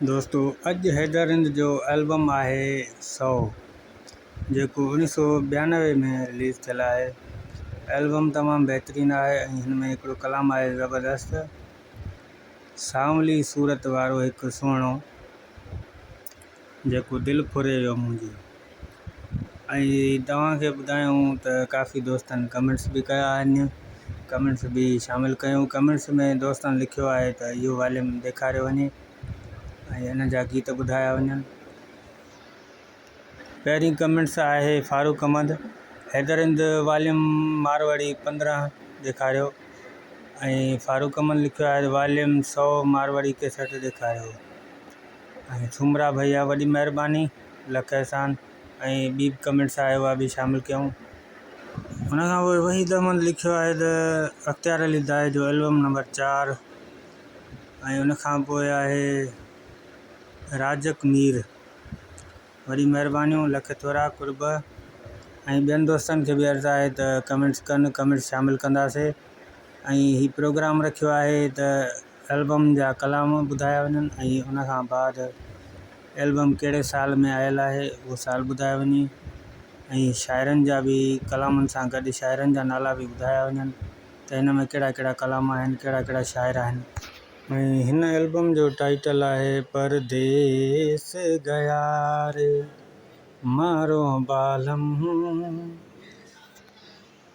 दोस्तों अॼु हैदरंद जो एल्बम आहे 100 जेको 1992 में रिलीज़ थियल आहे। एल्बम तमामु बहितरीनु आहे ऐं हिन में हिकिड़ो कलाम आहे ज़बरदस्त, सांवली सूरत वारो हिकु सुहिणो जेको दिलि फुरे वियो मुंहिंजी। ऐं तव्हांखे ॿुधायूं त काफ़ी दोस्तनि कमेंट्स बि कया आहिनि, कमेंट्स बि शामिलु कयूं। कमेंट्स में दोस्तनि लिखियो आहे त इहो वॉल्यूम ॾेखारियो वञे ऐं हिन जा गीत ॿुधाया वञनि। पहिरीं कमेंट्स आहे फारूक अहमद, हैदरंद वॉल्यूम मारवाड़ी 15 ॾेखारियो। ऐं फारूक अहमद लिखियो आहे वॉल्यूम 100 मारवाड़ी कैसेट ॾेखारियो। ऐं सुमरा भैया वॾी महिरबानी, लख एहसान। ऐं ॿी कमेंट्स आहे उहा बि शामिलु कयूं। हुन खां पोइ वहीद अहमद लिखियो आहे त अख़्तियार अली दाए जो एल्बम नंबर 4। ऐं हुन खां पोइ आहे राजक मीर, वॾी महिरबानियूं, लख थोरा कुर्ब। ऐं ॿियनि दोस्तनि खे बि अर्ज़ु आहे त कमेंट्स कनि, कमेंट्स शामिलु कंदासीं। ऐं हीउ प्रोग्राम रखियो आहे त एल्बम जा कलाम ॿुधाया वञनि ऐं हुन खां बाद एल्बम कहिड़े साल में आयल आहे उहो साल ॿुधायो वञे। ऐं शाइरनि जा बि कलामनि सां गॾु शाइरनि जा नाला बि ॿुधाया वञनि त हिन में कहिड़ा कहिड़ा कलाम आहिनि, कहिड़ा कहिड़ा शाइर आहिनि। ऐं हिन एल्बम जो टाइटल आहे परदेस गया रे मारो बालम।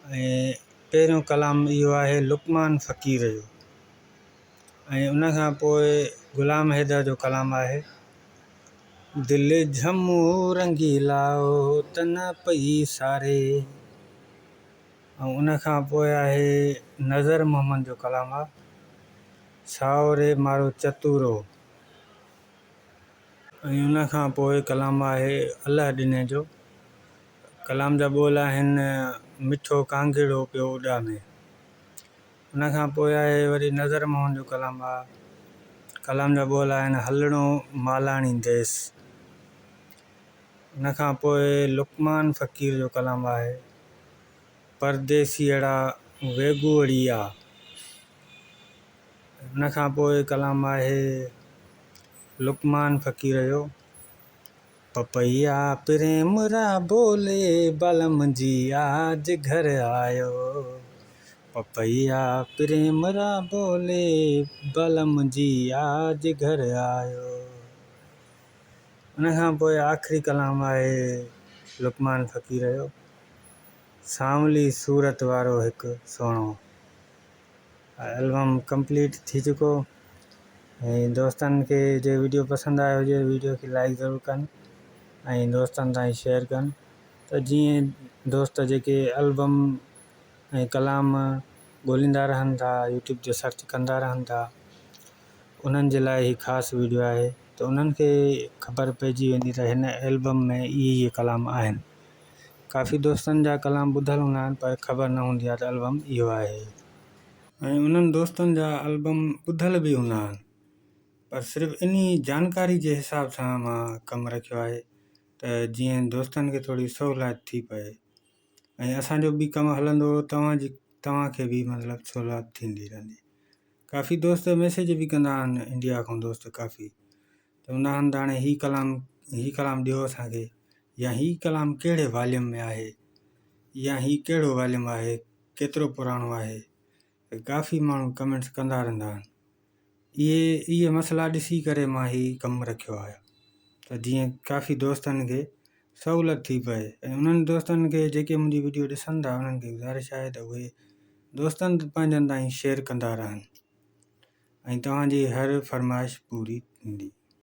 ऐं पहिरियों कलाम इहो आहे लुकमान फ़क़ीर जो। ऐं उन खां पोइ ग़ुलाम हैदर जो कलाम आहे दिलि झमू रंगीला त न पई सारे। ऐं उन खां पोइ आहे नज़र मोहम्मद जो कलाम आहे सावरे मारो चतुरो। ऐं उन खां पोइ कलाम आहे अलाह ॾिने जो। कलाम जा ॿोल आहिनि मिठो कांगड़ो पियो उॾामे। उन खां पोइ आहे वरी नज़र मोहन जो कलाम आहे, कलाम जा ॿोल आहिनि हलणो मालाणी देस। उन खां पोइ लुकमान फ़क़ीर जो कलाम आहे परदेसीअड़ा वेगुअड़िया। उन खां पोइ कलाम आहे लुकमान फ़क़ीर जो पपैया प्रेम रा बोले बलम जी आज घर आयो। पपैया प्रेम रा बोले बलम जी आज घर आयो। उन खां पोइ आख़िरी कलाम आहे लुकमान फ़क़ीर जो सांवली सूरत वारो हिकु सुहिणो। एल्बम कंप्लीट थी चुको। ऐं दोस्तनि खे जे वीडियो पसंदि आयो हुजे वीडियो खे लाइक ज़रूरु कनि ऐं दोस्तनि ताईं शेयर कनि त जीअं दोस्त जेके एल्बम ऐं कलाम ॻोल्हींदा रहनि था, यूट्यूब ते सर्च कंदा रहनि था, उन्हनि जे लाइ ही ख़ासि वीडियो आहे त उन्हनि खे ख़बर पइजी वेंदी त हिन एल्बम में इहे कलाम आहिनि। काफ़ी दोस्तनि जा कलाम ॿुधल हूंदा आहिनि पर ख़बर न हूंदी आहे त एल्बम इहो आहे। ऐं उन्हनि दोस्तनि जा एल्बम ॿुधल बि हूंदा आहिनि पर सिर्फ़ु इन जानकारी जे हिसाब सां मां कमु रखियो आहे त जीअं दोस्तनि खे थोरी सहूलियत थी पए ऐं असांजो बि कमु हलंदो, तव्हांखे बि मतिलबु सहूलियत थींदी रहंदी। काफ़ी दोस्त मैसेज बि कंदा आहिनि इंडिया खां दोस्त काफ़ी, त हूंदा आहिनि त हाणे हीउ कलाम ॾियो असांखे, या हीउ कलाम कहिड़े वॉल्यूम में आहे, या हीउ कहिड़ो वॉल्यूम आहे, केतिरो पुराणो आहे। काफ़ी माण्हू कमेंट्स कंदा रहंदा आहिनि। इहे मसइला ॾिसी करे मां हीउ कमु रखियो आहे त जीअं काफ़ी दोस्तनि खे सहूलियत थी पए। ऐं उन्हनि दोस्तनि खे जेके मुंहिंजी वीडियो ॾिसनि था उन्हनि खे गुज़ारिश आहे त उहे दोस्तनि पंहिंजनि ताईं शेयर कंदा रहनि ऐं तव्हांजी हर फरमाइश पूरी थींदी।